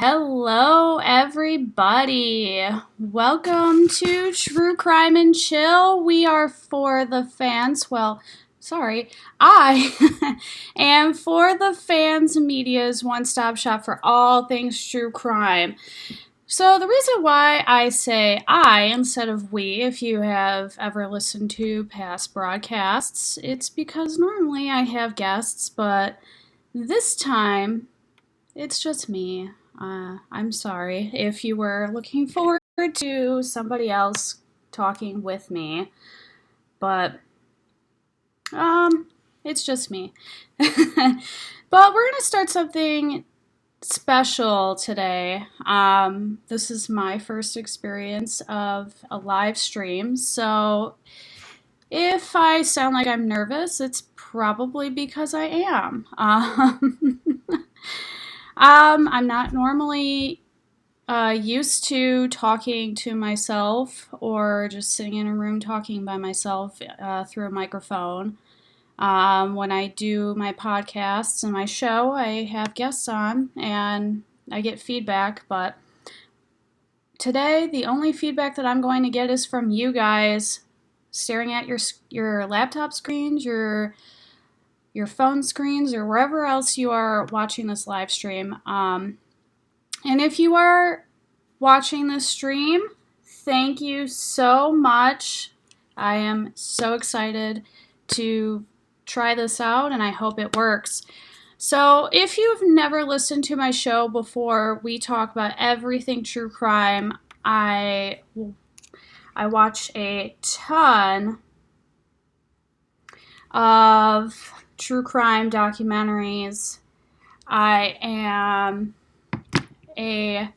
Hello, everybody. Welcome to True Crime and Chill. We are for the fans. Well, sorry, I am for the fans media's one-stop shop for all things true crime. So the reason why I say I instead of we, if you have ever listened to past broadcasts, it's because normally I have guests, but this time it's just me. I'm sorry if you were looking forward to somebody else talking with me, but it's just me. But we're gonna start something special today. This is my first experience of a live stream, so if I sound like I'm nervous, it's probably because I am. I'm not normally used to talking to myself or just sitting in a room talking by myself through a microphone. When I do my podcasts and my show, I have guests on and I get feedback, but today the only feedback that I'm going to get is from you guys staring at your laptop screens, your phone screens, or wherever else you are watching this live stream. And if you are watching this stream, thank you so much. I am so excited to try this out, and I hope it works. So if you've never listened to my show before, we talk about everything true crime. I watch a ton of true crime documentaries. I am a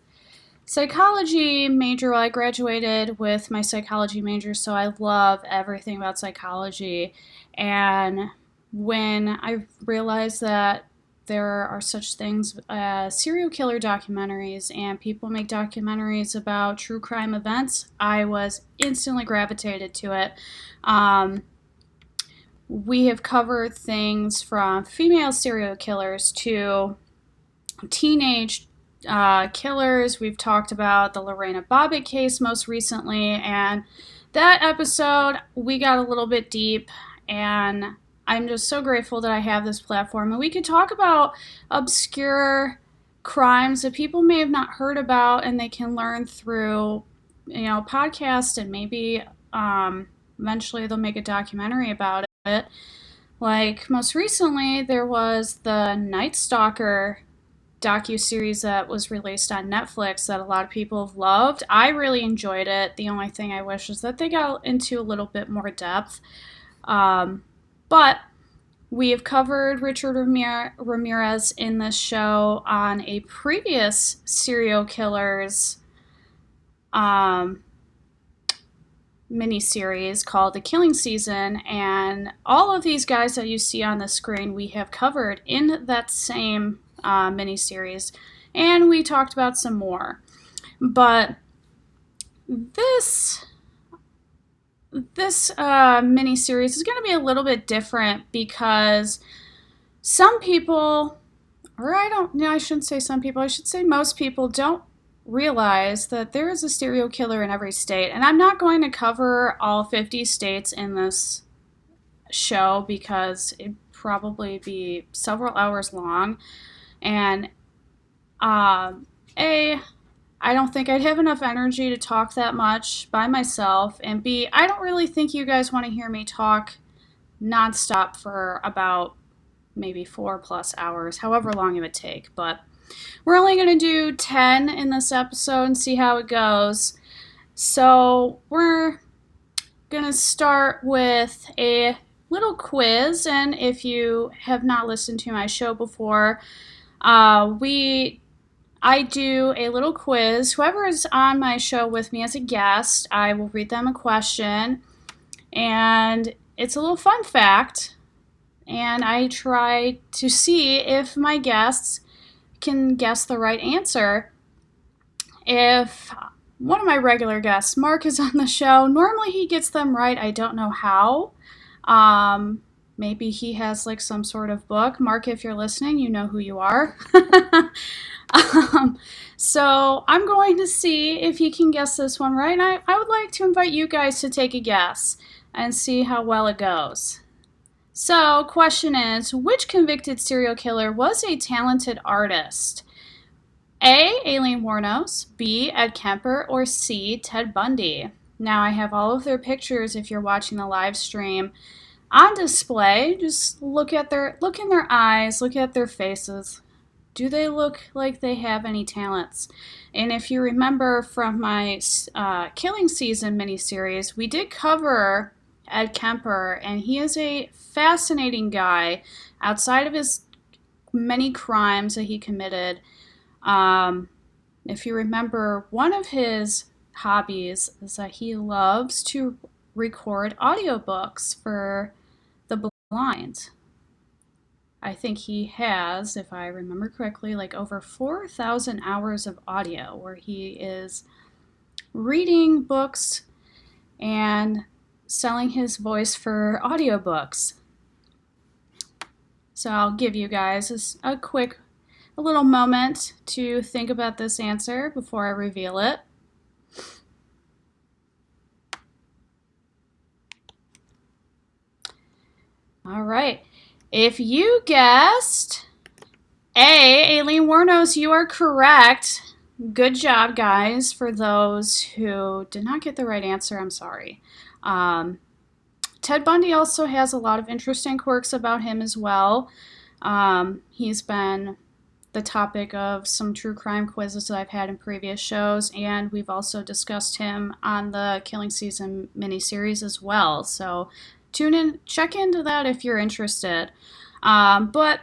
psychology major. Well, I graduated with my psychology major, so I love everything about psychology. And when I realized that there are such things as serial killer documentaries and people make documentaries about true crime events, I was instantly gravitated to it. We have covered things from female serial killers to teenage killers. We've talked about the Lorena Bobbitt case most recently, and that episode, we got a little bit deep, and I'm just so grateful that I have this platform, and we could talk about obscure crimes that people may have not heard about, and they can learn through, podcast, and maybe eventually they'll make a documentary about it. Like, most recently, there was the Night Stalker docuseries that was released on Netflix that a lot of people have loved. I really enjoyed it. The only thing I wish is that they got into a little bit more depth. But we have covered Richard Ramirez in this show on a previous serial killers miniseries called The Killing Season, and all of these guys that you see on the screen we have covered in that same miniseries, and we talked about some more. But this miniseries is going to be a little bit different because some people, or I shouldn't say some people, I should say most people don't realize that there is a serial killer in every state. And I'm not going to cover all 50 states in this show because it'd probably be several hours long. And I don't think I'd have enough energy to talk that much by myself. And B, I don't really think you guys want to hear me talk nonstop for about maybe 4+ hours, however long it would take. But we're only going to do 10 in this episode and see how it goes. So we're going to start with a little quiz. And if you have not listened to my show before, I do a little quiz. Whoever is on my show with me as a guest, I will read them a question. And it's a little fun fact. And I try to see if my guests can guess the right answer. If one of my regular guests, Mark, is on the show, normally he gets them right. I don't know how. Maybe he has like some sort of book. Mark, if you're listening, you know who you are. um, so I'm going to see if he can guess this one right. And I would like to invite you guys to take a guess and see how well it goes. So, question is, which convicted serial killer was a talented artist? A. Aileen Wuornos, B. Ed Kemper, or C. Ted Bundy? Now I have all of their pictures if you're watching the live stream on display. Just look in their eyes, look at their faces. Do they look like they have any talents? And if you remember from my Killing Season miniseries, we did cover Ed Kemper, and he is a fascinating guy outside of his many crimes that he committed. If you remember, one of his hobbies is that he loves to record audiobooks for the blind. I think he has, if I remember correctly, like over 4,000 hours of audio where he is reading books and selling his voice for audiobooks. So I'll give you guys a little moment to think about this answer before I reveal it. All right. If you guessed A, Aileen Wuornos, you are correct. Good job, guys. For those who did not get the right answer, I'm sorry. Ted Bundy also has a lot of interesting quirks about him as well. He's been the topic of some true crime quizzes that I've had in previous shows, and we've also discussed him on the Killing Season miniseries as well. So tune in, check into that if you're interested. But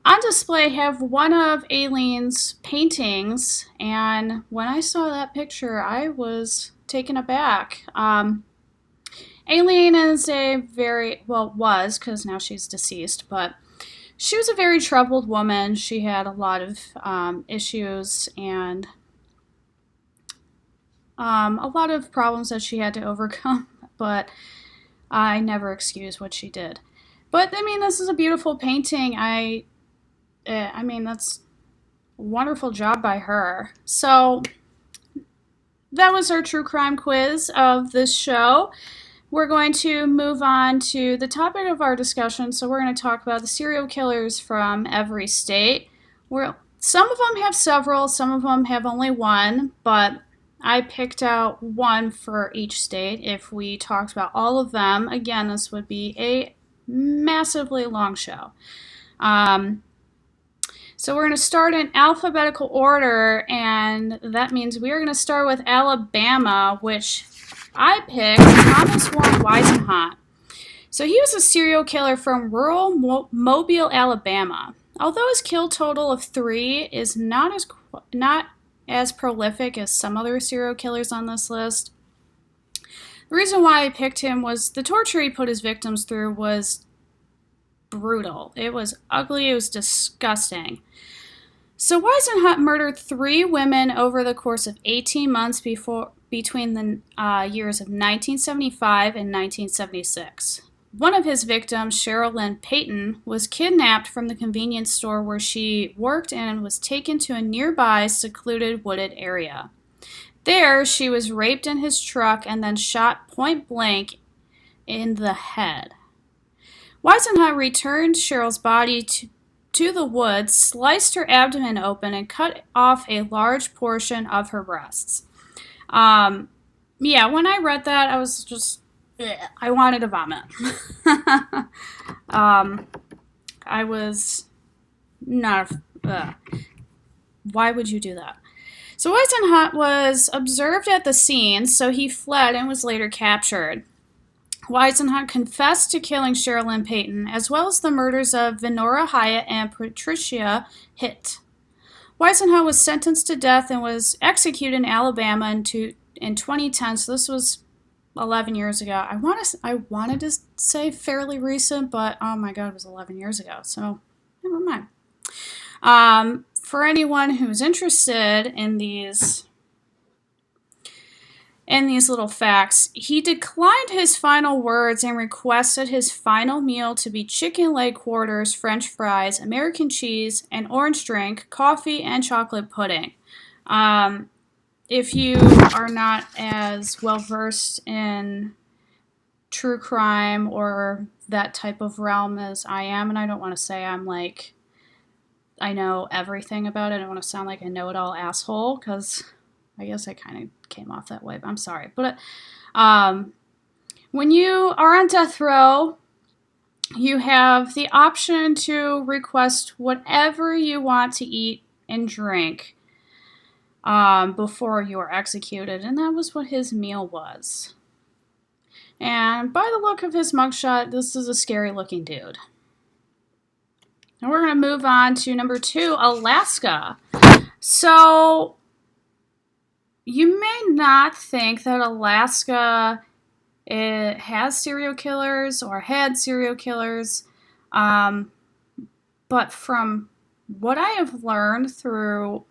on display, I have one of Aileen's paintings, and when I saw that picture, I was taken aback. Aileen is was, because now she's deceased, but she was a very troubled woman. She had a lot of issues and a lot of problems that she had to overcome, but I never excuse what she did. But, I mean, this is a beautiful painting. I mean, that's a wonderful job by her. So, that was our true crime quiz of this show. We're going to move on to the topic of our discussion. So we're going to talk about the serial killers from every state. Some of them have several, some of them have only one, but I picked out one for each state. If we talked about all of them, again, this would be a massively long show. So we're going to start in alphabetical order, and that means we are going to start with Alabama, which I picked Thomas Warren Weisenhunt. So he was a serial killer from rural Mobile, Alabama. Although his kill total of 3 is not as prolific as some other serial killers on this list, the reason why I picked him was the torture he put his victims through was brutal. It was ugly. It was disgusting. So Weisenhunt murdered 3 women over the course of 18 months between the years of 1975 and 1976. One of his victims, Cheryl Lynn Payton, was kidnapped from the convenience store where she worked and was taken to a nearby secluded wooded area. There, she was raped in his truck and then shot point blank in the head. Weisenhunt returned Cheryl's body to the woods, sliced her abdomen open, and cut off a large portion of her breasts. Yeah, when I read that, I was just, I wanted to vomit. I was not, why would you do that? So Weisenhunt was observed at the scene, so he fled and was later captured. Weisenhunt confessed to killing Cheryl Lynn Payton, as well as the murders of Venora Hyatt and Patricia Hitt. Weisenhunt was sentenced to death and was executed in Alabama in 2010, so this was 11 years ago. I wanted to say fairly recent, but oh my god, it was 11 years ago, so never mind. For anyone who's interested in these in these little facts, he declined his final words and requested his final meal to be chicken leg quarters, French fries, American cheese, an orange drink, coffee, and chocolate pudding. If you are not as well versed in true crime or that type of realm as I am, and I don't want to say I'm like, I know everything about it. I don't want to sound like a know-it-all asshole, because I guess I kind of came off that way, but I'm sorry. But when you are on death row, you have the option to request whatever you want to eat and drink before you are executed, and that was what his meal was. And by the look of his mugshot, this is a scary-looking dude. And we're going to move on to number 2, Alaska. So, you may not think that Alaska has serial killers or had serial killers, but from what I have learned through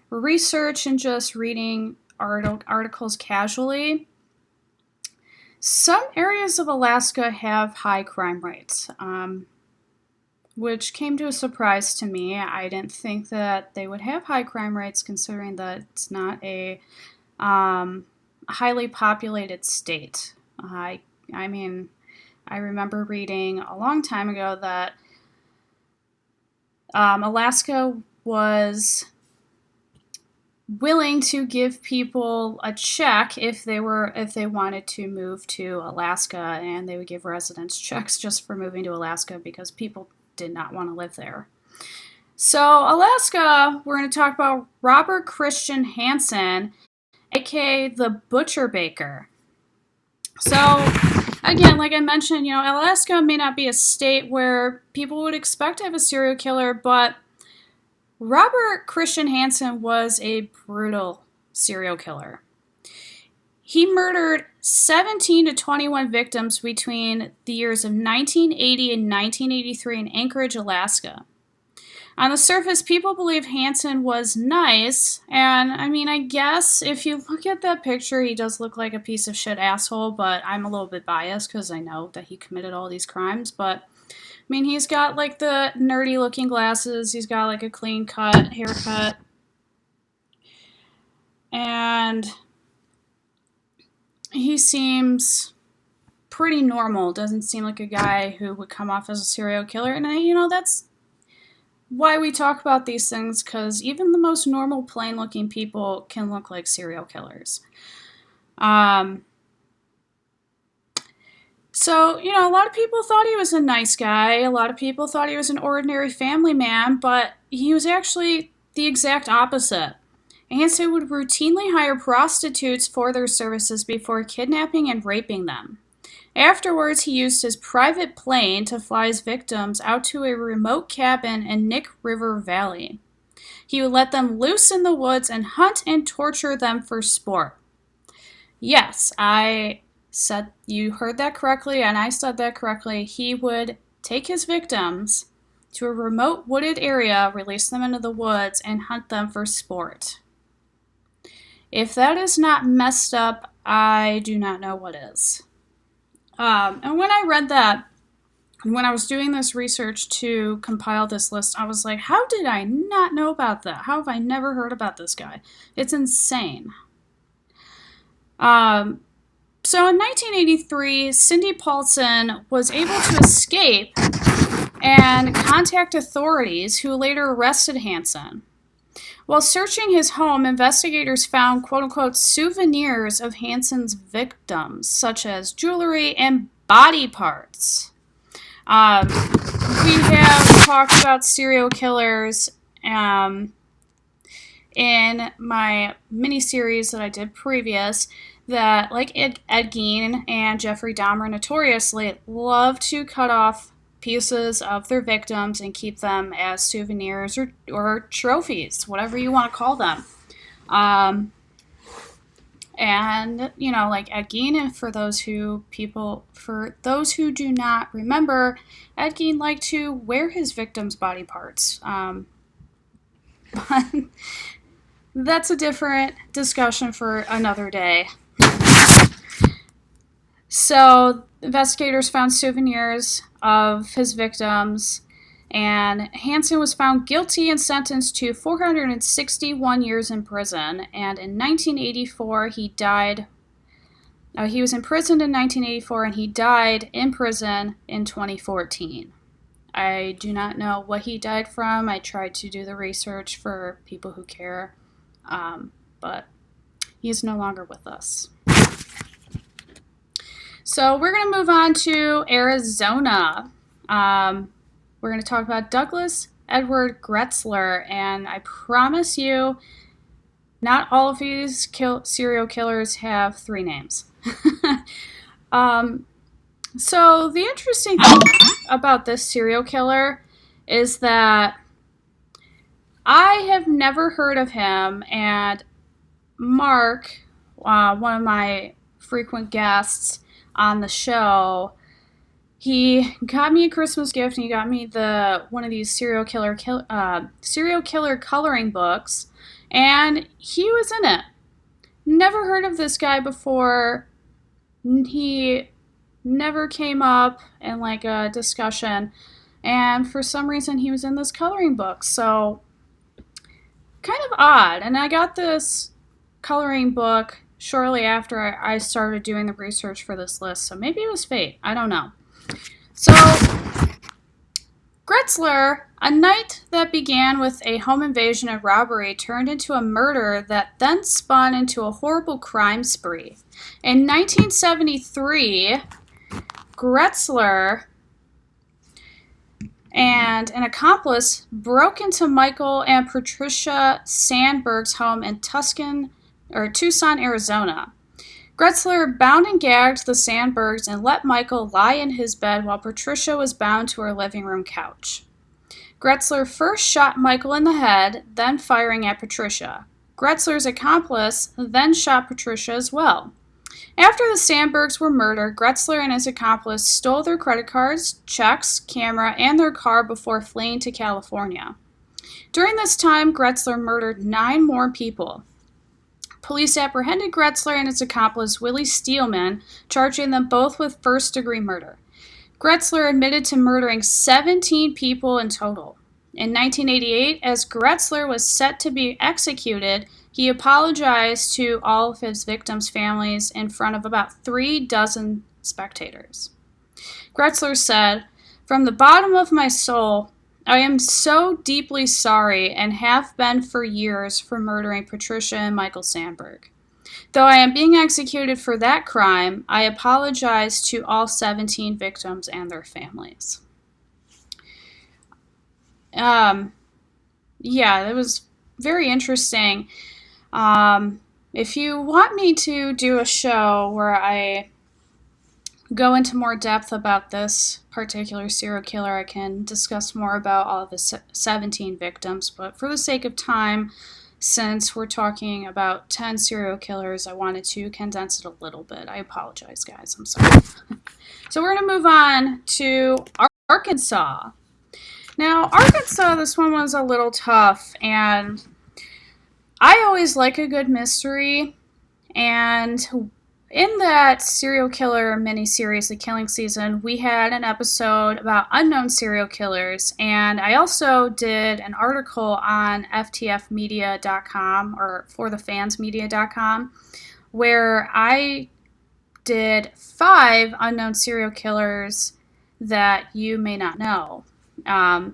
research and just reading articles casually, some areas of Alaska have high crime rates, which came to a surprise to me. I didn't think that they would have high crime rates, considering that it's not a highly populated state. I mean, I remember reading a long time ago that Alaska was willing to give people a check if they wanted to move to Alaska, and they would give residents checks just for moving to Alaska because people did not want to live there. So Alaska, we're going to talk about Robert Christian Hansen, aka the Butcher Baker. So again, like I mentioned, Alaska may not be a state where people would expect to have a serial killer, but Robert Christian Hansen was a brutal serial killer. He murdered 17 to 21 victims between the years of 1980 and 1983 in Anchorage, Alaska. On the surface, people believe Hansen was nice, and I guess if you look at that picture, he does look like a piece of shit asshole, but I'm a little bit biased because I know that he committed all these crimes, but he's got like the nerdy looking glasses, he's got like a clean cut haircut, and he seems pretty normal. Doesn't seem like a guy who would come off as a serial killer, and that's why we talk about these things, because even the most normal, plain looking people can look like serial killers. So, a lot of people thought he was a nice guy. A lot of people thought he was an ordinary family man, but he was actually the exact opposite. Hansen would routinely hire prostitutes for their services before kidnapping and raping them. Afterwards, he used his private plane to fly his victims out to a remote cabin in Nick River Valley. He would let them loose in the woods and hunt and torture them for sport. Yes, you heard that correctly, and I said that correctly. He would take his victims to a remote wooded area, release them into the woods, and hunt them for sport. If that is not messed up, I do not know what is. And when I read that, when I was doing this research to compile this list, I was like, how did I not know about that? How have I never heard about this guy? It's insane. So in 1983, Cindy Paulson was able to escape and contact authorities, who later arrested Hansen. While searching his home, investigators found quote-unquote souvenirs of Hansen's victims, such as jewelry and body parts. We have talked about serial killers in my mini-series that I did previous, that, like Ed Gein and Jeffrey Dahmer, notoriously love to cut off pieces of their victims and keep them as souvenirs or trophies, whatever you want to call them. And, like Ed Gein, and for those who do not remember, Ed Gein liked to wear his victims' body parts. But that's a different discussion for another day. So investigators found souvenirs of his victims, and Hansen was found guilty and sentenced to 461 years in prison. And in 1984, he died. He was imprisoned in 1984, and he died in prison in 2014. I do not know what he died from. I tried to do the research for people who care, but he is no longer with us. So we're going to move on to Arizona. We're going to talk about Douglas Edward Gretzler, and I promise you, not all of these serial killers have 3 names. So the interesting thing about this serial killer is that I have never heard of him, and Mark, one of my frequent guests on the show, he got me a Christmas gift, and he got me one of these serial killer coloring books, and he was in it. Never heard of this guy before. He never came up in like a discussion, and for some reason he was in this coloring book, so kind of odd. And I got this coloring book shortly after I started doing the research for this list, so maybe it was fate, I don't know. So Gretzler, a night that began with a home invasion and robbery, turned into a murder that then spun into a horrible crime spree. In 1973, Gretzler and an accomplice broke into Michael and Patricia Sandberg's home in Tucson, Arizona. Gretzler bound and gagged the Sandbergs and let Michael lie in his bed while Patricia was bound to her living room couch. Gretzler first shot Michael in the head, then firing at Patricia. Gretzler's accomplice then shot Patricia as well. After the Sandbergs were murdered, Gretzler and his accomplice stole their credit cards, checks, camera, and their car before fleeing to California. During this time, Gretzler murdered 9 more people. Police apprehended Gretzler and his accomplice, Willie Steelman, charging them both with first-degree murder. Gretzler admitted to murdering 17 people in total. In 1988, as Gretzler was set to be executed, he apologized to all of his victims' families in front of about 36 spectators. Gretzler said, "From the bottom of my soul, I am so deeply sorry and have been for years for murdering Patricia and Michael Sandberg. Though I am being executed for that crime, I apologize to all 17 victims and their families." Yeah, it was very interesting. If you want me to do a show where I go into more depth about this particular serial killer, I can discuss more about all the 17 victims, but for the sake of time, since we're talking about 10 serial killers, I wanted to condense it a little bit. I apologize, guys. I'm sorry. So we're going to move on to Arkansas. Now, Arkansas, this one was a little tough, and I always like a good mystery, and in that serial killer mini-series, The Killing Season, we had an episode about unknown serial killers, and I also did an article on ftfmedia.com, or forthefansmedia.com, where I did 5 unknown serial killers that you may not know. And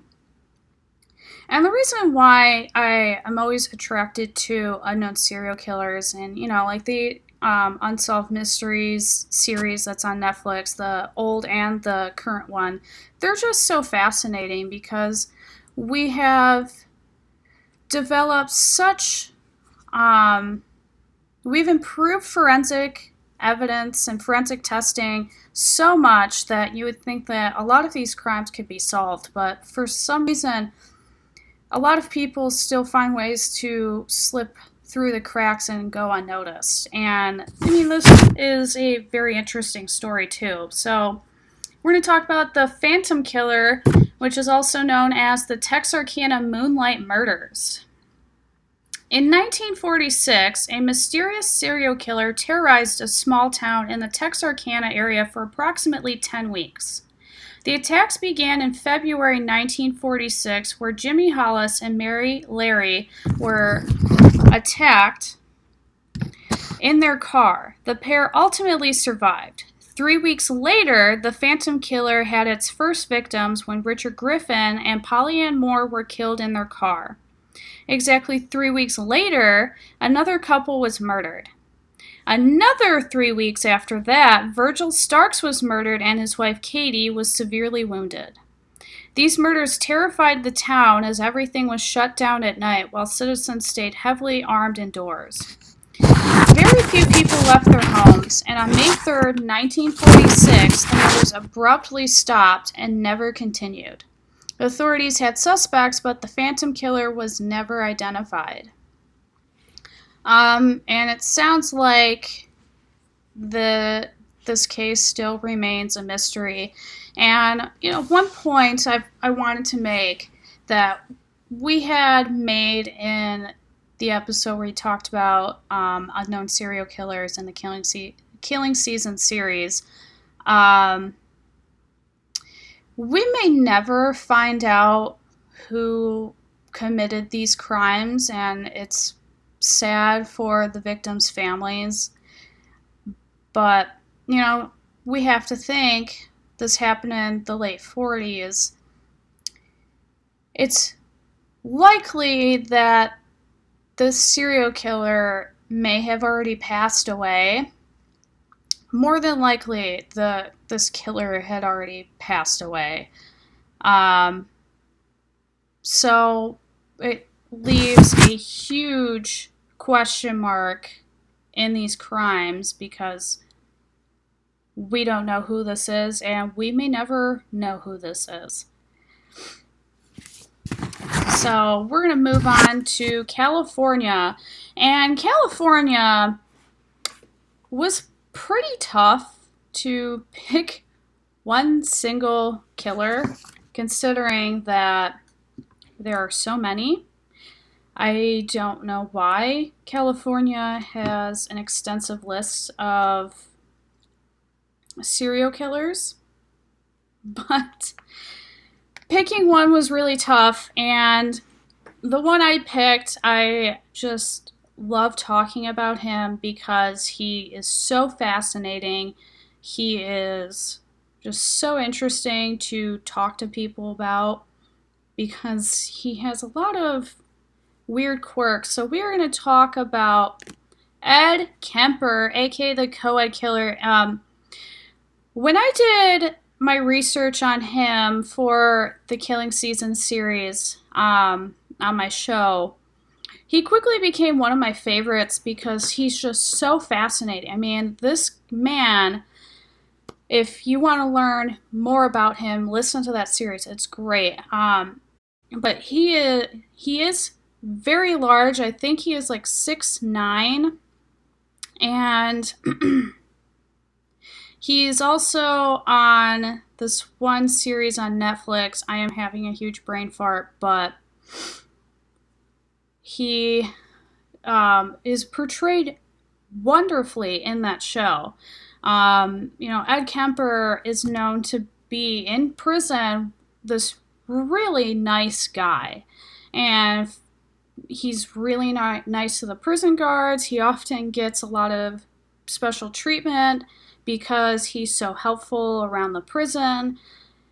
the reason why I am always attracted to unknown serial killers, and, like the Unsolved Mysteries series that's on Netflix, the old and the current one, they're just so fascinating because we have developed we've improved forensic evidence and forensic testing so much that you would think that a lot of these crimes could be solved, but for some reason, a lot of people still find ways to slip through the cracks and go unnoticed. And this is a very interesting story too. So we're going to talk about the Phantom Killer, which is also known as the Texarkana Moonlight Murders. In 1946, a mysterious serial killer terrorized a small town in the Texarkana area for approximately 10 weeks. The attacks began in February 1946, where Jimmy Hollis and Mary Larry were attacked in their car. The pair ultimately survived. 3 weeks later, the Phantom Killer had its first victims when Richard Griffin and Polly Ann Moore were killed in their car. Exactly 3 weeks later, another couple was murdered. Another 3 weeks after that, Virgil Starks was murdered and his wife Katie was severely wounded. These murders terrified the town as everything was shut down at night while citizens stayed heavily armed indoors. Very few people left their homes, and on May 3rd, 1946, the murders abruptly stopped and never continued. Authorities had suspects, but the Phantom Killer was never identified. And it sounds like this case still remains a mystery. And, one point I wanted to make that we had made in the episode where we talked about unknown serial killers in the Killing Season series. We may never find out who committed these crimes, and it's sad for the victims' families. But, we have to think this happened in the late 40s. It's likely that this serial killer may have already passed away. More than likely, this killer had already passed away. So it leaves a huge question mark in these crimes because we don't know who this is, and we may never know who this is. So we're going to move on to California. And California was pretty tough to pick one single killer, considering that there are so many. I don't know why California has an extensive list of serial killers, but picking one was really tough, and the one I picked, I just love talking about him because he is so fascinating. He is just so interesting to talk to people about because he has a lot of weird quirks. So we're going to talk about Ed Kemper, aka the Co-Ed Killer. When I did my research on him for the Killing Season series on my show, he quickly became one of my favorites because he's just so fascinating. I mean, this man, if you want to learn more about him, listen to that series. It's great. But he is very large. I think he is like 6'9", and he's also on this one series on Netflix. I am having a huge brain fart, but he is portrayed wonderfully in that show. Ed Kemper is known to be in prison this really nice guy, and he's really nice to the prison guards. He often gets a lot of special treatment because he's so helpful around the prison,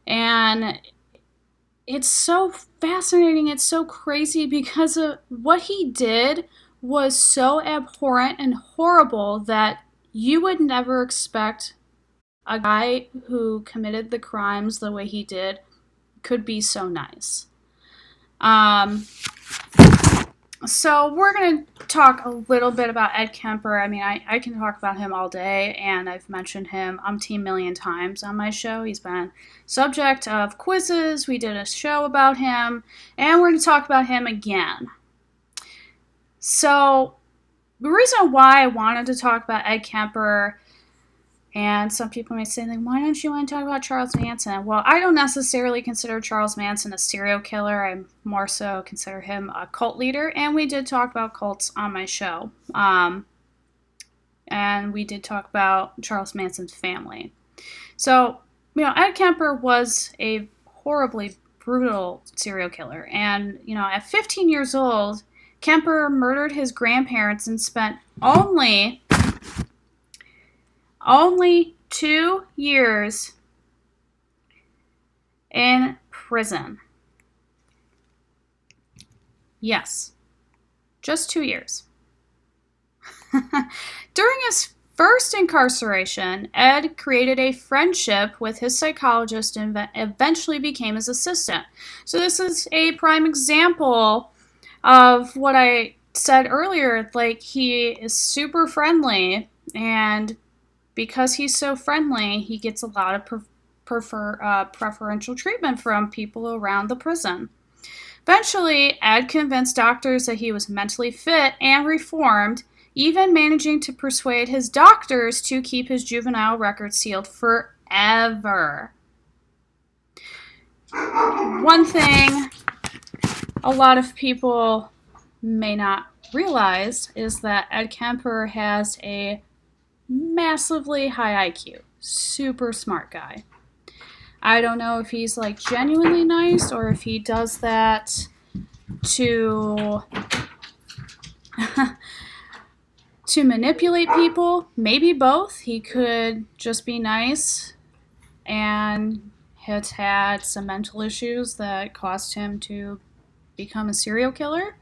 and it's so fascinating, it's so crazy because of what he did was so abhorrent and horrible that you would never expect a guy who committed the crimes the way he did could be so nice. So we're going to talk a little bit about Ed Kemper. I mean, I can talk about him all day, and I've mentioned him umpteen million times on my show. He's been subject of quizzes. We did a show about him, and we're going to talk about him again. So the reason why I wanted to talk about Ed Kemper And some people may say, like, why don't you want to talk about Charles Manson? Well, I don't necessarily consider Charles Manson a serial killer. I more so consider him a cult leader. And we did talk about cults on my show. And we did talk about Charles Manson's family. So, Ed Kemper was a horribly brutal serial killer. And, at 15 years old, Kemper murdered his grandparents and spent only 2 years in prison. Yes, just 2 years. During his first incarceration, Ed created a friendship with his psychologist and eventually became his assistant. So this is a prime example of what I said earlier. Like, he is super friendly, and because he's so friendly, he gets a lot of preferential treatment from people around the prison. Eventually, Ed convinced doctors that he was mentally fit and reformed, even managing to persuade his doctors to keep his juvenile record sealed forever. One thing a lot of people may not realize is that Ed Kemper has a massively high IQ. Super smart guy. I don't know if he's like genuinely nice or if he does that to to manipulate people. Maybe both. He could just be nice and has had some mental issues that caused him to become a serial killer.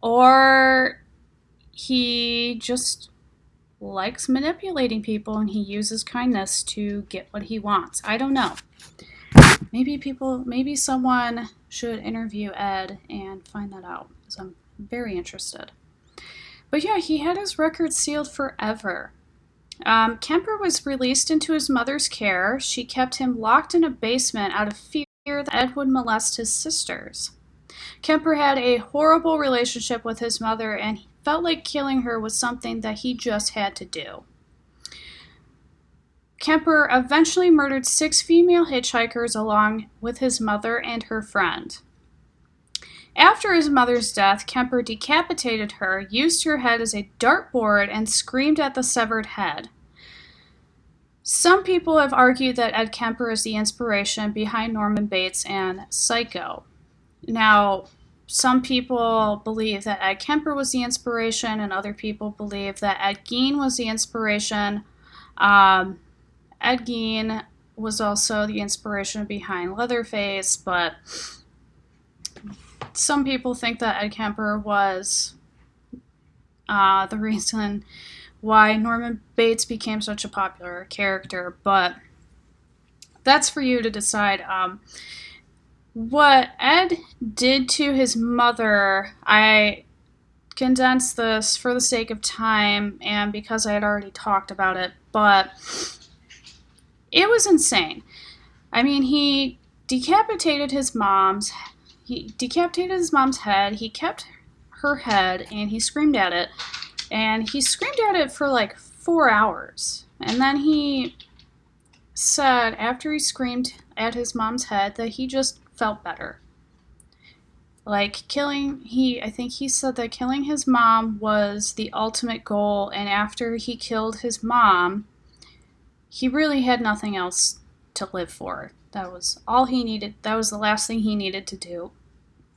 Or he just likes manipulating people and he uses kindness to get what he wants. I don't know. Maybe someone should interview Ed and find that out, because I'm very interested. But yeah, he had his record sealed forever. Kemper was released into his mother's care. She kept him locked in a basement out of fear that Ed would molest his sisters. Kemper had a horrible relationship with his mother, and he felt like killing her was something that he just had to do. Kemper eventually murdered 6 female hitchhikers along with his mother and her friend. After his mother's death, Kemper decapitated her, used her head as a dartboard, and screamed at the severed head. Some people have argued that Ed Kemper is the inspiration behind Norman Bates and Psycho. Now, some people believe that Ed Kemper was the inspiration, and other people believe that Ed Gein was the inspiration. Ed Gein was also the inspiration behind Leatherface, but some people think that Ed Kemper was the reason why Norman Bates became such a popular character, but that's for you to decide. What Ed did to his mother, I condensed this for the sake of time and because I had already talked about it, but it was insane. I mean, he decapitated his mom's head, he kept her head, and he screamed at it. And he screamed at it for like 4 hours. And then he said, after he screamed at his mom's head, that he just felt better. I think he said that killing his mom was the ultimate goal, and after he killed his mom, he really had nothing else to live for. That was all he needed. That was the last thing he needed to do.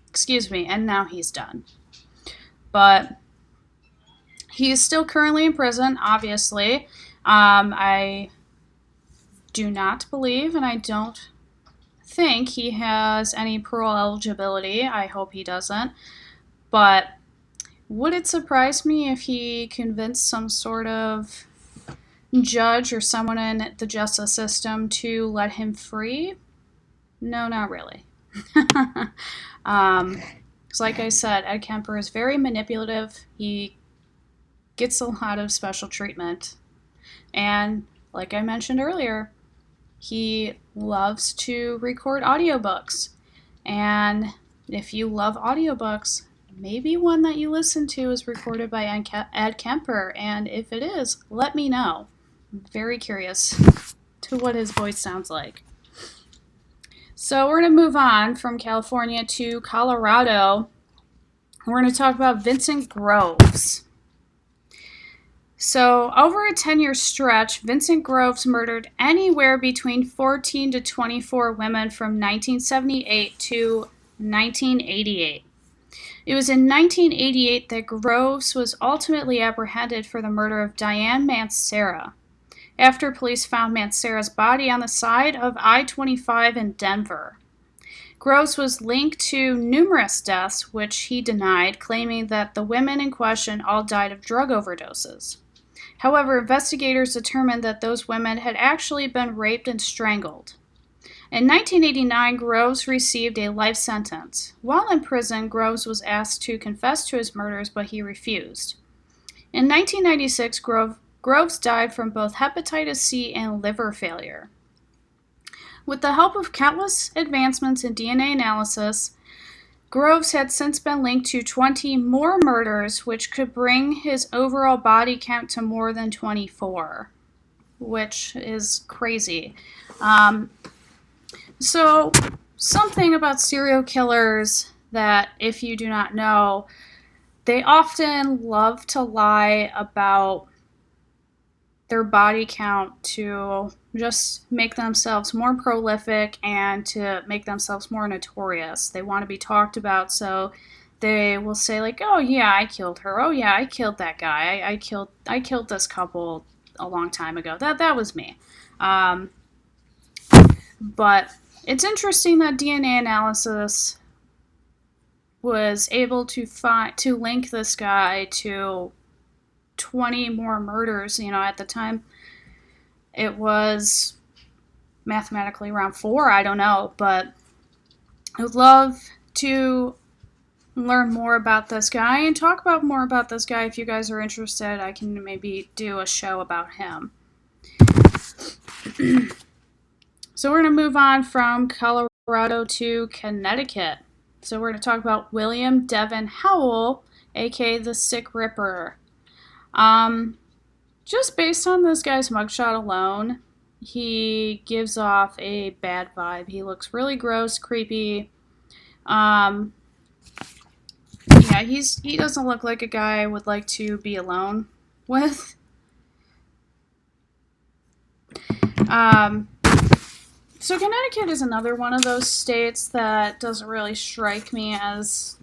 Excuse me, and now he's done. But he is still currently in prison, obviously. I do not believe, and I don't think he has any parole eligibility. I hope he doesn't. But would it surprise me if he convinced some sort of judge or someone in the justice system to let him free? No, not really. Because like I said, Ed Kemper is very manipulative. He gets a lot of special treatment. And like I mentioned earlier, he loves to record audiobooks. And if you love audiobooks, maybe one that you listen to is recorded by Ed Kemper. And if it is, let me know. I'm very curious to what his voice sounds like. So we're going to move on from California to Colorado. We're going to talk about Vincent Groves. So over a 10-year stretch, Vincent Groves murdered anywhere between 14 to 24 women from 1978 to 1988. It was in 1988 that Groves was ultimately apprehended for the murder of Diane Mancera, after police found Mancera's body on the side of I-25 in Denver. Groves was linked to numerous deaths, which he denied, claiming that the women in question all died of drug overdoses. However, investigators determined that those women had actually been raped and strangled. In 1989, Groves received a life sentence. While in prison, Groves was asked to confess to his murders, but he refused. In 1996, Groves died from both hepatitis C and liver failure. With the help of countless advancements in DNA analysis, Groves had since been linked to 20 more murders, which could bring his overall body count to more than 24, which is crazy. So, something about serial killers that, if you do not know, they often love to lie about their body count to just make themselves more prolific and to make themselves more notorious. They want to be talked about, so they will say like, "Oh yeah, I killed her. Oh yeah, I killed that guy. I killed this couple a long time ago. That was me." But it's interesting that DNA analysis was able to link this guy to 20 more murders. At the time, it was mathematically around 4. I don't know, but I would love to learn more about this guy and talk about more about this guy. If you guys are interested, I can maybe do a show about him. So we're going to move on from Colorado to Connecticut. So we're going to talk about William Devin Howell, aka the Sick Ripper. Just based on this guy's mugshot alone, he gives off a bad vibe. He looks really gross, creepy. Yeah, he doesn't look like a guy I would like to be alone with. So Connecticut is another one of those states that doesn't really strike me as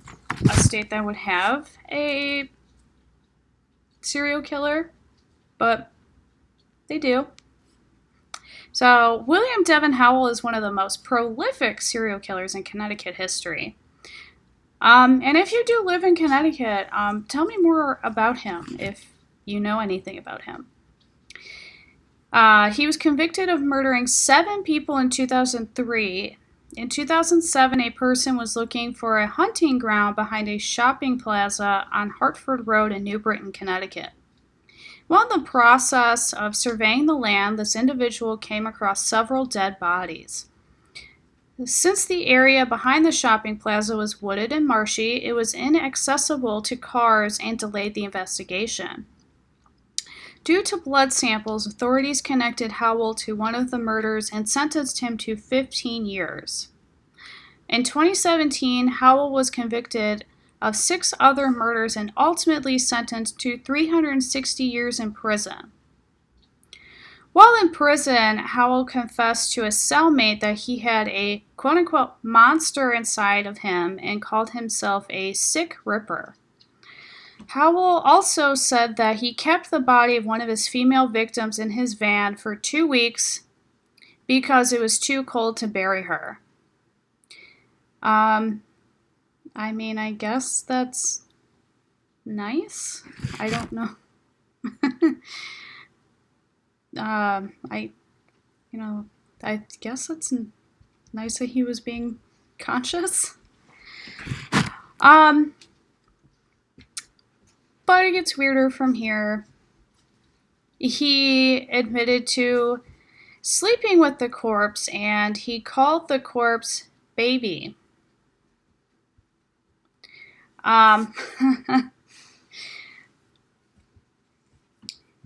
a state that would have a serial killer, but they do. So William Devin Howell is one of the most prolific serial killers in Connecticut history. And if you do live in Connecticut, tell me more about him if you know anything about him. He was convicted of murdering 7 people in 2003. In 2007, a person was looking for a hunting ground behind a shopping plaza on Hartford Road in New Britain, Connecticut. While in the process of surveying the land, this individual came across several dead bodies. Since the area behind the shopping plaza was wooded and marshy, it was inaccessible to cars and delayed the investigation. Due to blood samples, authorities connected Howell to one of the murders and sentenced him to 15 years. In 2017, Howell was convicted of 6 other murders and ultimately sentenced to 360 years in prison. While in prison, Howell confessed to a cellmate that he had a quote-unquote monster inside of him and called himself a sick ripper. Howell also said that he kept the body of one of his female victims in his van for 2 weeks because it was too cold to bury her. I guess that's nice. I don't know. I guess it's nice that he was being conscious. But it gets weirder from here. He admitted to sleeping with the corpse, and he called the corpse baby.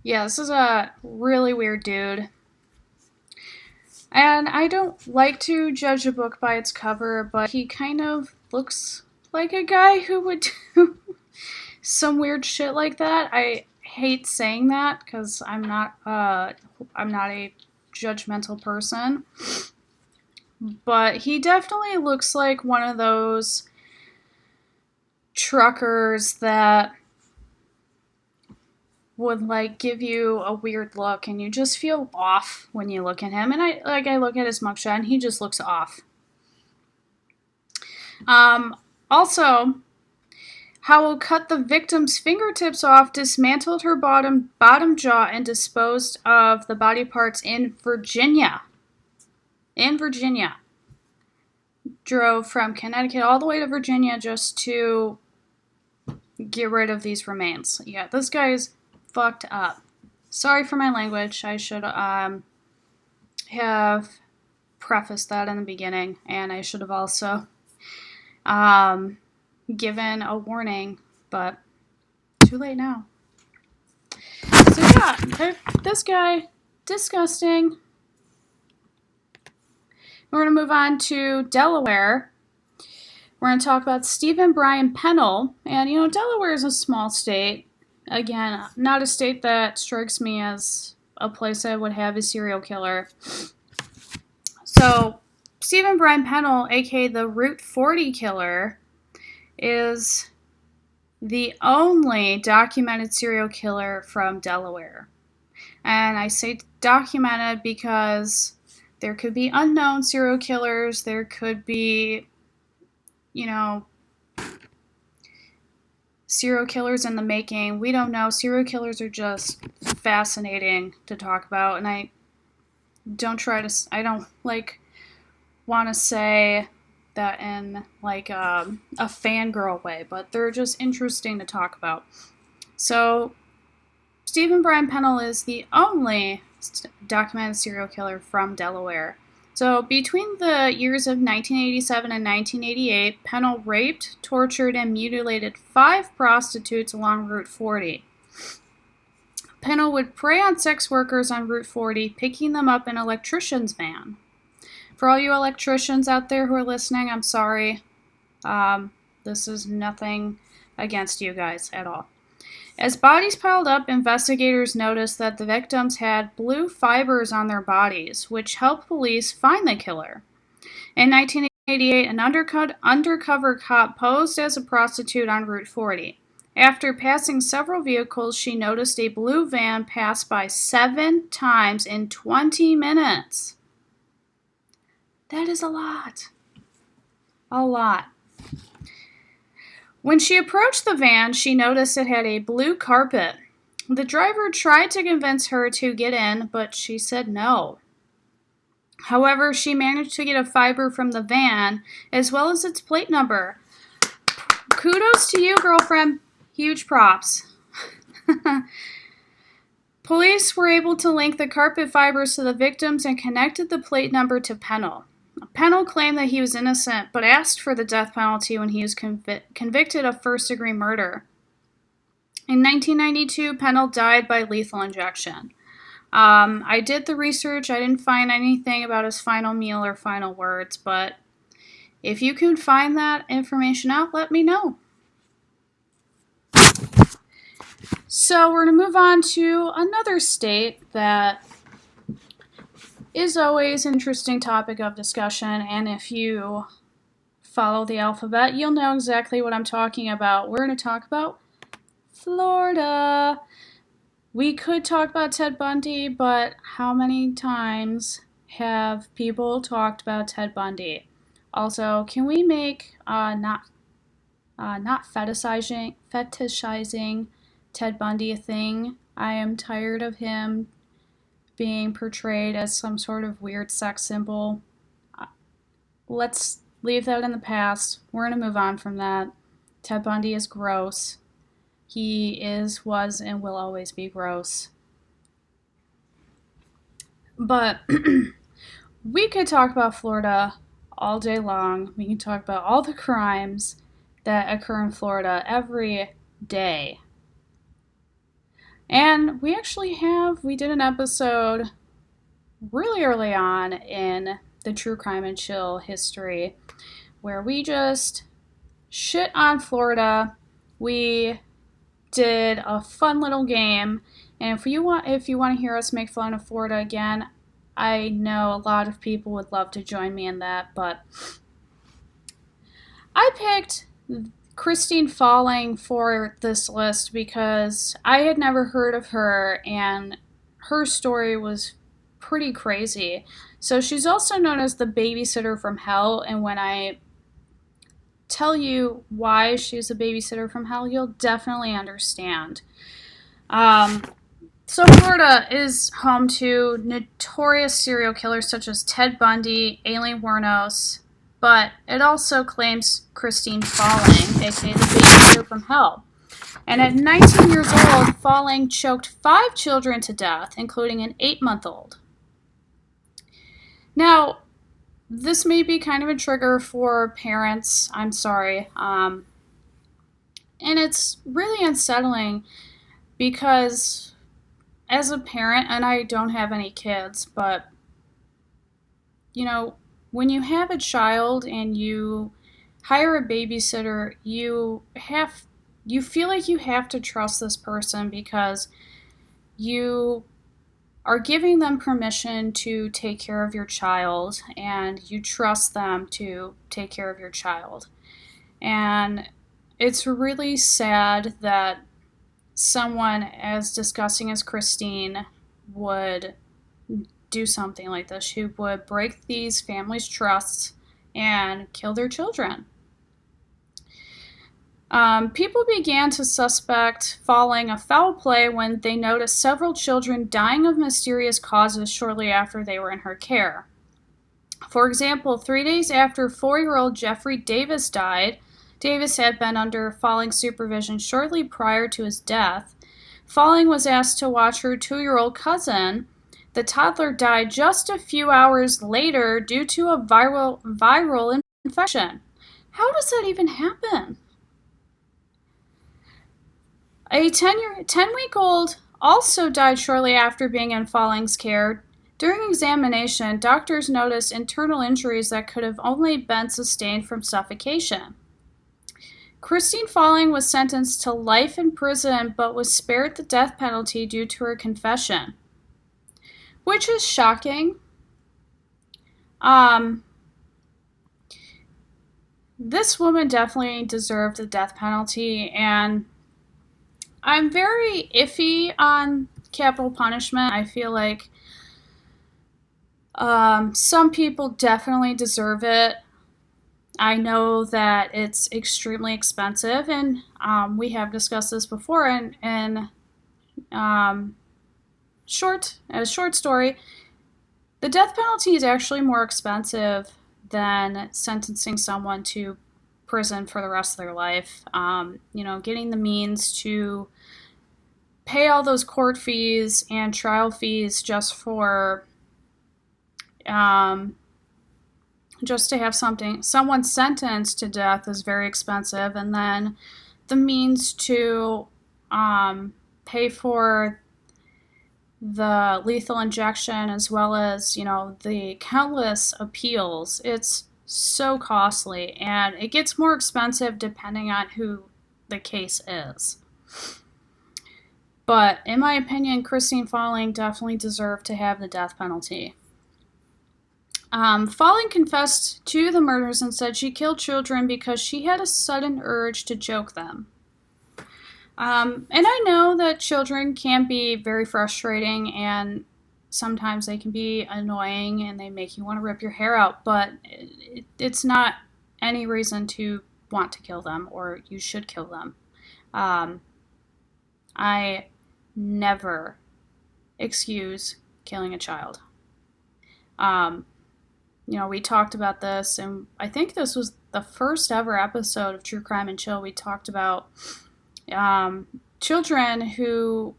Yeah, this is a really weird dude. And I don't like to judge a book by its cover, but he kind of looks like a guy who would do some weird shit like that. I hate saying that because I'm not a judgmental person, but he definitely looks like one of those truckers that would like give you a weird look and you just feel off when you look at him. And I look at his mugshot and he just looks off. Also, Howell cut the victim's fingertips off, dismantled her bottom jaw, and disposed of the body parts in Virginia. In Virginia. Drove from Connecticut all the way to Virginia just to get rid of these remains. Yeah, this guy's fucked up. Sorry for my language. I should have prefaced that in the beginning, and I should have also given a warning, but too late now. So yeah, this guy, disgusting. We're going to move on to Delaware. We're going to talk about Stephen Bryan Pennell. And, you know, Delaware is a small state. Again, not a state that strikes me as a place that would have a serial killer. So, Stephen Bryan Pennell, aka the Route 40 killer, is the only documented serial killer from Delaware. And I say documented because there could be unknown serial killers, there could be, you know, serial killers in the making. We don't know. Serial killers are just fascinating to talk about, and I don't want to say that in like a fangirl way, but they're just interesting to talk about. So Stephen Bryan Pennell is the only documented serial killer from Delaware. So between the years of 1987 and 1988, Pennell raped, tortured, and mutilated 5 prostitutes along Route 40. Pennell would prey on sex workers on Route 40, picking them up in an electrician's van. For all you electricians out there who are listening, I'm sorry. This is nothing against you guys at all. As bodies piled up, investigators noticed that the victims had blue fibers on their bodies, which helped police find the killer. In 1988, an undercover cop posed as a prostitute on Route 40. After passing several vehicles, she noticed a blue van pass by 7 times in 20 minutes. That is a lot. A lot. When she approached the van, she noticed it had a blue carpet. The driver tried to convince her to get in, but she said no. However, she managed to get a fiber from the van, as well as its plate number. Kudos to you, girlfriend. Huge props. Police were able to link the carpet fibers to the victims and connected the plate number to Pennell. Pennell claimed that he was innocent, but asked for the death penalty when he was convicted of first-degree murder. In 1992, Pennell died by lethal injection. I did the research. I didn't find anything about his final meal or final words, but if you can find that information out, let me know. So we're going to move on to another state that is always an interesting topic of discussion, and if you follow the alphabet, you'll know exactly what I'm talking about. We're going to talk about Florida. We could talk about Ted Bundy, but how many times have people talked about Ted Bundy? Also, can we make not fetishizing Ted Bundy a thing? I am tired of him being portrayed as some sort of weird sex symbol. Let's leave that in the past. We're going to move on from that. Ted Bundy is gross. He is, was, and will always be gross. But we could talk about Florida all day long. We can talk about all the crimes that occur in Florida every day. And we did an episode really early on in the True Crime and Chill history where we just shit on Florida. We did a fun little game, and if you want to hear us make fun of Florida again, I know a lot of people would love to join me in that, but I picked Christine Falling for this list because I had never heard of her, and her story was pretty crazy. So she's also known as the babysitter from hell, and when I tell you why she's a babysitter from hell, you'll definitely understand. So Florida is home to notorious serial killers such as Ted Bundy, Aileen Wuornos, but it also claims Christine Falling, aka the babysitter from hell. And at 19 years old, Falling choked 5 children to death, including an 8-month-old. Now, this may be kind of a trigger for parents. I'm sorry. And it's really unsettling because as a parent, and I don't have any kids, but, when you have a child and you hire a babysitter, you feel like you have to trust this person because you are giving them permission to take care of your child, and you trust them to take care of your child. And it's really sad that someone as disgusting as Christine would do something like this. She would break these families' trusts and kill their children. People began to suspect Falling of foul play when they noticed several children dying of mysterious causes shortly after they were in her care. For example, 3 days after 4-year-old Jeffrey Davis died, Davis had been under Falling's supervision shortly prior to his death. Falling was asked to watch her 2-year-old cousin. The toddler died just a few hours later due to a viral infection. How does that even happen? A 10-week-old also died shortly after being in Falling's care. During examination, doctors noticed internal injuries that could have only been sustained from suffocation. Christine Falling was sentenced to life in prison but was spared the death penalty due to her confession, which is shocking. This woman definitely deserved the death penalty, and I'm very iffy on capital punishment. I feel like some people definitely deserve it. I know that it's extremely expensive, and we have discussed this before in a short story. The death penalty is actually more expensive than sentencing someone to prison for the rest of their life. Getting the means to pay all those court fees and trial fees just to have someone sentenced to death is very expensive, and then the means to pay for the lethal injection as well as the countless appeals. It's so costly, and it gets more expensive depending on who the case is. But in my opinion, Christine Falling definitely deserved to have the death penalty. Falling confessed to the murders and said she killed children because she had a sudden urge to choke them. And I know that children can be very frustrating, and sometimes they can be annoying and they make you want to rip your hair out, but it's not any reason to want to kill them, or you should kill them. I never excuse killing a child. We talked about this, and I think this was the first ever episode of True Crime and Chill. We talked about children who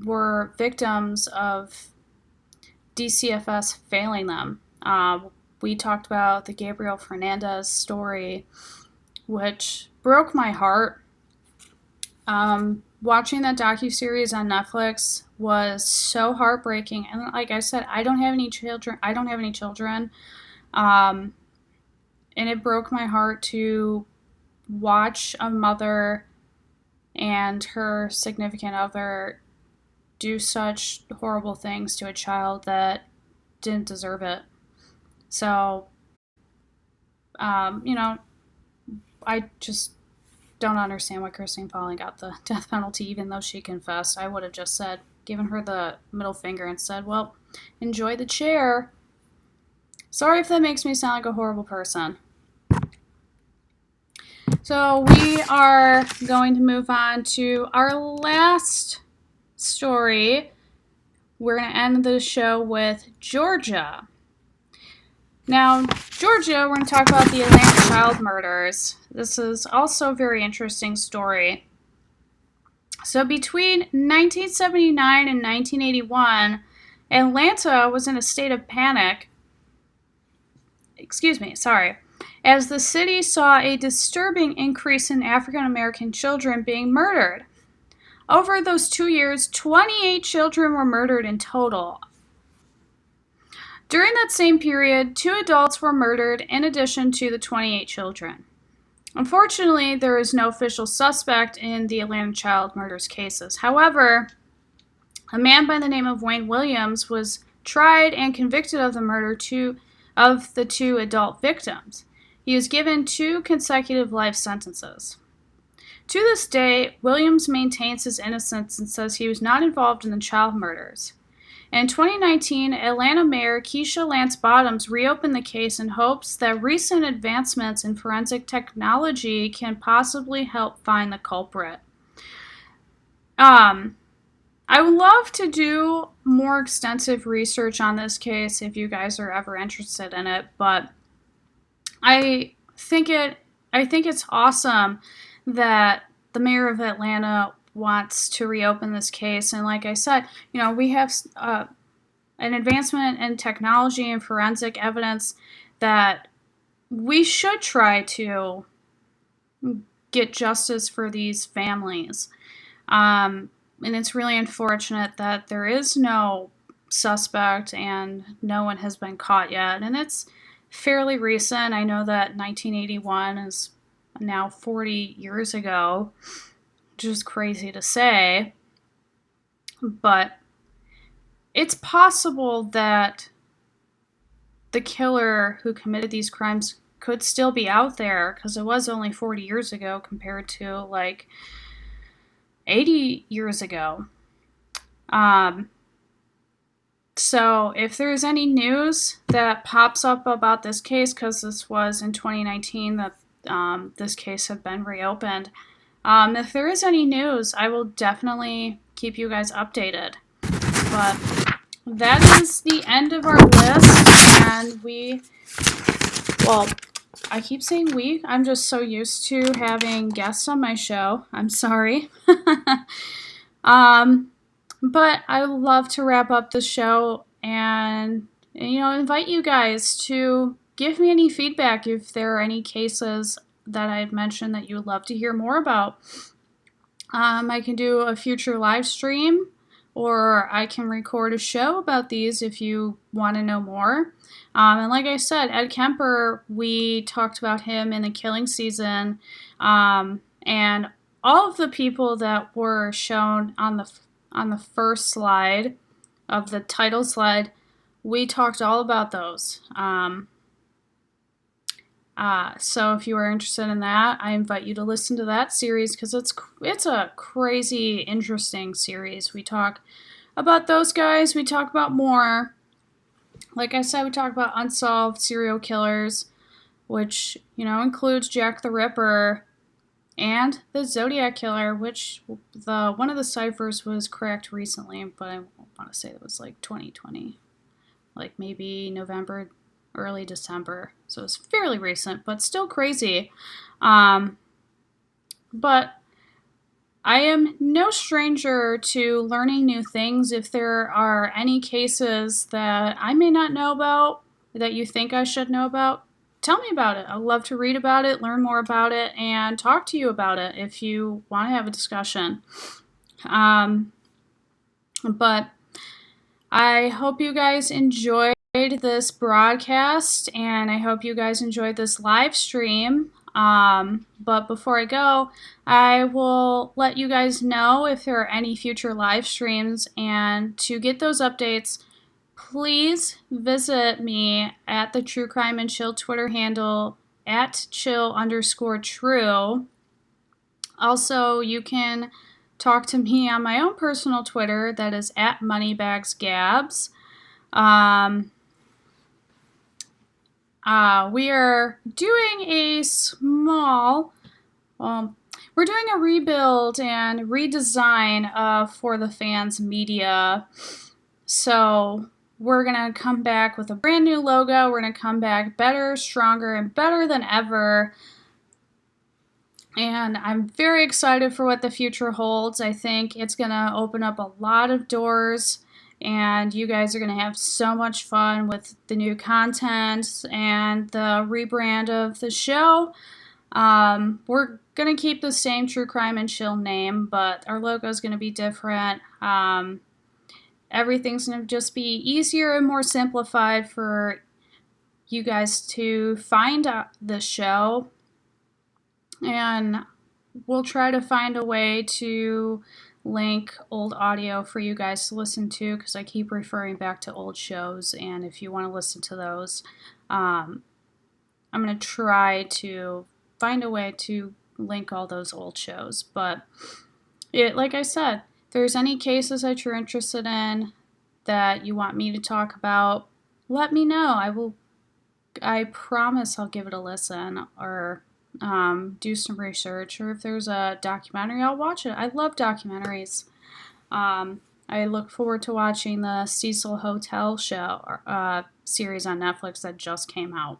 were victims of DCFS failing them. We talked about the Gabriel Fernandez story, which broke my heart. Watching that docuseries on Netflix was so heartbreaking. And like I said, I don't have any children. Um, and it broke my heart to watch a mother and her significant other do such horrible things to a child that didn't deserve it. So, you know, I just don't understand why Christine Falling got the death penalty, even though she confessed. I would have just said, given her the middle finger and said, well, enjoy the chair. Sorry if that makes me sound like a horrible person. So we are going to move on to our last story. We're going to end the show with Georgia. Now, Georgia, we're going to talk about the Atlanta child murders. This is also a very interesting story. So between 1979 and 1981, Atlanta was in a state of panic. As the city saw a disturbing increase in African American children being murdered. Over those 2 years, 28 children were murdered in total. During that same period, 2 adults were murdered in addition to the 28 children. Unfortunately, there is no official suspect in the Atlanta child murders cases. However, a man by the name of Wayne Williams was tried and convicted of the murder of the 2 adult victims. He was given 2 consecutive life sentences. To this day, Williams maintains his innocence and says he was not involved in the child murders. In 2019, Atlanta Mayor Keisha Lance Bottoms reopened the case in hopes that recent advancements in forensic technology can possibly help find the culprit. I would love to do more extensive research on this case if you guys are ever interested in it, but I think it's awesome that the mayor of Atlanta wants to reopen this case. And like I said, we have an advancement in technology and forensic evidence that we should try to get justice for these families. And it's really unfortunate that there is no suspect and no one has been caught yet. And it's fairly recent. I know that 1981 is now 40 years ago. Just crazy to say, but it's possible that the killer who committed these crimes could still be out there, because it was only 40 years ago compared to like 80 years ago. So if there's any news that pops up about this case, because this was in 2019 that this case had been reopened, if there is any news, I will definitely keep you guys updated. But that is the end of our list, and I keep saying we. I'm just so used to having guests on my show. I'm sorry. But I would love to wrap up the show and invite you guys to give me any feedback if there are any cases that I had mentioned that you would love to hear more about. I can do a future live stream, or I can record a show about these if you want to know more. And like I said, Ed Kemper, we talked about him in the killing season, and all of the people that were shown on the first slide of the title slide, we talked all about those. So if you are interested in that, I invite you to listen to that series, because it's a crazy, interesting series. We talk about those guys. We talk about more. Like I said, we talk about unsolved serial killers, which, includes Jack the Ripper and the Zodiac Killer, which one of the ciphers was cracked recently, but I want to say it was like 2020, like maybe November, early December. So it's fairly recent, but still crazy. But I am no stranger to learning new things. If there are any cases that I may not know about that you think I should know about, tell me about it. I'd love to read about it, learn more about it, and talk to you about it if you want to have a discussion. But I hope you guys enjoyed this broadcast, and I hope you guys enjoyed this live stream. But before I go, I will let you guys know if there are any future live streams, and to get those updates, please visit me at the True Crime and Chill Twitter handle at chill_true. Also, you can talk to me on my own personal Twitter, that is at moneybagsgabs. We are doing a we're doing a rebuild and redesign For the Fans Media. So we're going to come back with a brand new logo. We're going to come back better, stronger, and better than ever. And I'm very excited for what the future holds. I think it's going to open up a lot of doors, and you guys are going to have so much fun with the new content and the rebrand of the show. We're going to keep the same True Crime and Chill name, but our logo is going to be different. Everything's going to just be easier and more simplified for you guys to find the show. And we'll try to find a way to link old audio for you guys to listen to, because I keep referring back to old shows, and if you want to listen to those, I'm going to try to find a way to link all those old shows. But like I said, if there's any cases that you're interested in that you want me to talk about, let me know. I promise I'll give it a listen, or do some research, or if there's a documentary, I'll watch it. I love documentaries. I look forward to watching the Cecil Hotel show series on Netflix that just came out.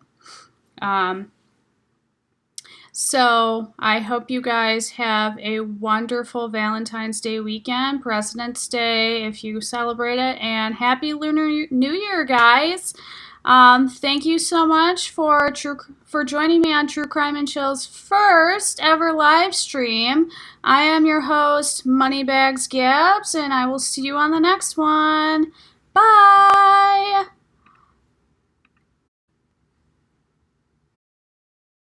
So I hope you guys have a wonderful Valentine's Day weekend, President's Day if you celebrate it, and Happy Lunar New Year, guys. Thank you so much for joining me on True Crime and Chill's first ever live stream. I am your host, Moneybags Gabs, and I will see you on the next one. Bye!